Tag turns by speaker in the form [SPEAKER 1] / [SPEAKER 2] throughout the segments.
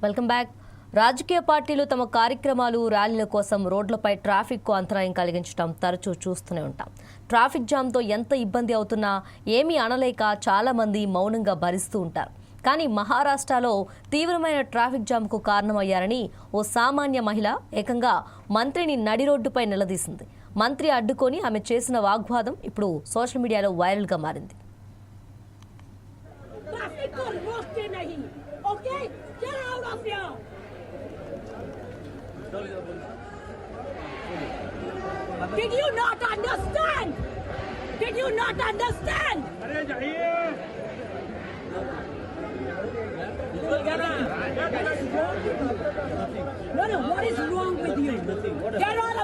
[SPEAKER 1] Welcome back. రాజకీయ పార్టీలు తమ కార్యక్రమాలు ర్యాలీల కోసం రోడ్లపై ట్రాఫిక్కు అంతరాయం కలిగించడం తరచూ చూస్తూనే ఉంటాం. ట్రాఫిక్ జామ్తో ఎంత ఇబ్బంది అవుతున్నా ఏమీ అనలేక చాలామంది మౌనంగా భరిస్తూ ఉంటారు. కానీ మహారాష్ట్రలో తీవ్రమైన ట్రాఫిక్ జామ్కు కారణమయ్యారని ఓ సామాన్య మహిళ ఏకంగా మంత్రిని నడి రోడ్డుపై నిలదీసింది. మంత్రి అడ్డుకొని ఆమె చేసిన వాగ్వాదం ఇప్పుడు సోషల్ మీడియాలో వైరల్గా మారింది.
[SPEAKER 2] Did you not understand? Did you not understand? No, what is wrong with you? There are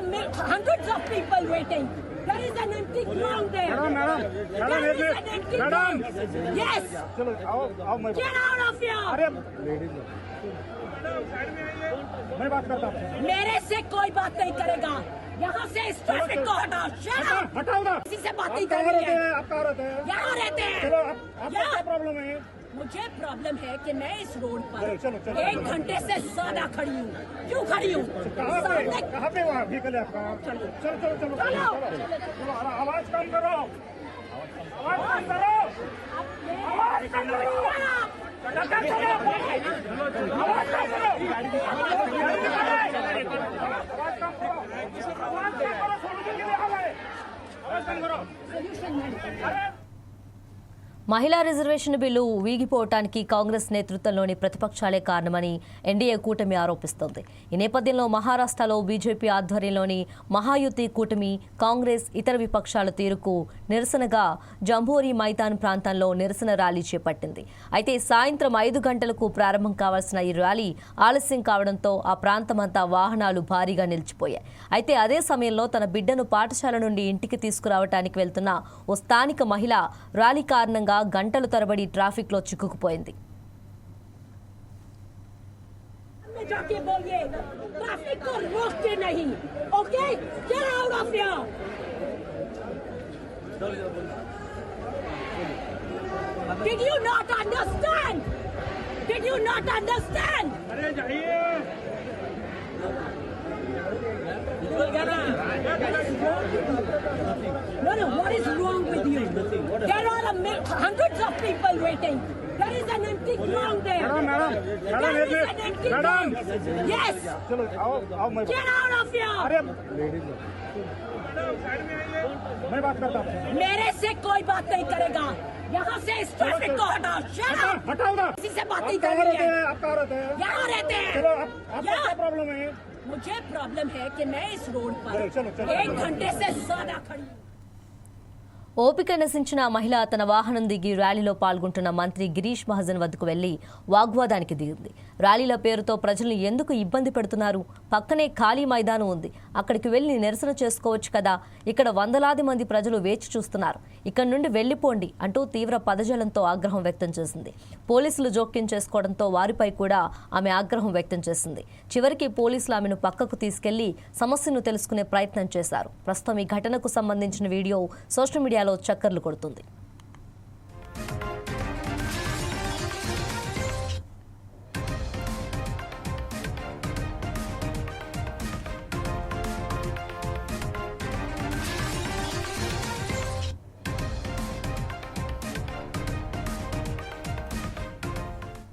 [SPEAKER 2] hundreds of people waiting. There is an empty ground there.
[SPEAKER 3] Madam.
[SPEAKER 2] There is an empty ground. Yes. Get out of here.
[SPEAKER 3] मैं बात करता हूँ.
[SPEAKER 2] मेरे से कोई बात नहीं करेगा. यहाँ से इस ट्रैफिक को हटाओ.
[SPEAKER 3] हटाओ ना.
[SPEAKER 2] किसी से बात नहीं कर रही है.
[SPEAKER 3] आप कहाँ रहते हैं?
[SPEAKER 2] यहाँ रहते हैं.
[SPEAKER 3] चलो आपको क्या प्रॉब्लम है?
[SPEAKER 2] मुझे प्रॉब्लम है कि मैं इस रोड पर
[SPEAKER 3] चलो.
[SPEAKER 2] 1 घंटे से ज्यादा खड़ी हूँ. क्यों खड़ी हूँ?
[SPEAKER 3] कहाँ पे वहाँ व्हीकल है आपका? चलो. आवाज कम करो.
[SPEAKER 1] మహిళా రిజర్వేషన్ బిల్లు వీగిపోవటానికి కాంగ్రెస్ నేతృత్వంలోని ప్రతిపక్షాలే కారణమని ఎన్డీఏ కూటమి ఆరోపిస్తోంది. ఈ నేపథ్యంలో మహారాష్ట్రలో బీజేపీ ఆధ్వర్యంలోని మహాయుతి కూటమి కాంగ్రెస్ ఇతర విపక్షాల తీరుకు నిరసనగా జంబోరి మైదాన్ ప్రాంతంలో నిరసన ర్యాలీ చేపట్టింది. అయితే సాయంత్రం 5 గంటలకు ప్రారంభం కావాల్సిన ఈ ర్యాలీ ఆలస్యం కావడంతో ఆ ప్రాంతమంతా వాహనాలు భారీగా నిలిచిపోయాయి. అయితే అదే సమయంలో తన బిడ్డను పాఠశాల నుండి ఇంటికి తీసుకురావడానికి వెళ్తున్న ఓ స్థానిక మహిళ ర్యాలీ కారణంగా గంటల తరబడి ట్రాఫిక్ లో చిక్కుకుపోయింది.
[SPEAKER 2] Did you not understand? Did you not understand? No, what is wrong with you? There are hundreds of people waiting. There is an empty ground there.
[SPEAKER 3] Madam.
[SPEAKER 2] There is an empty ground. Yes.
[SPEAKER 3] चलो आओ मैं.
[SPEAKER 2] Get out of here.
[SPEAKER 3] मैं बात करता हूँ.
[SPEAKER 2] मेरे से कोई बात नहीं करेगा. यहाँ से इस ट्रैफिक को हटाओ.
[SPEAKER 3] हटाओ ना.
[SPEAKER 2] किसी से बात नहीं कर रही है.
[SPEAKER 3] आप कहाँ रहते हैं?
[SPEAKER 2] यहाँ रहते हैं.
[SPEAKER 3] चलो आपको क्या प्रॉब्लम है?
[SPEAKER 2] मुझे प्रॉब्लम है कि मैं इस रोड पर
[SPEAKER 3] चलो.
[SPEAKER 2] 1 घंटे से ज्यादा खड़ी हूँ.
[SPEAKER 1] ఓపిక నశించిన మహిళ తన వాహనం దిగి ర్యాలీలో పాల్గొంటున్న మంత్రి గిరీష్ మహాజన్ వద్దకు వెళ్లి వాగ్వాదానికి దిగింది. ర్యాలీల పేరుతో ప్రజలను ఎందుకు ఇబ్బంది పెడుతున్నారు? పక్కనే ఖాళీ మైదానం ఉంది, అక్కడికి వెళ్లి నిరసన చేసుకోవచ్చు కదా, ఇక్కడ వందలాది మంది ప్రజలు వేచి చూస్తున్నారు, ఇక్కడ నుండి వెళ్లిపోండి అంటూ తీవ్ర పదజాలంతో ఆగ్రహం వ్యక్తం చేసింది. పోలీసులు జోక్యం చేసుకోవడంతో వారిపై కూడా ఆమె ఆగ్రహం వ్యక్తం చేసింది. చివరికి పోలీసులు ఆమెను పక్కకు తీసుకెళ్లి సమస్యను తెలుసుకునే ప్రయత్నం చేశారు. ప్రస్తుతం ఈ ఘటనకు సంబంధించిన వీడియో సోషల్ మీడియాలో చక్కర్లు కొడుతుంది.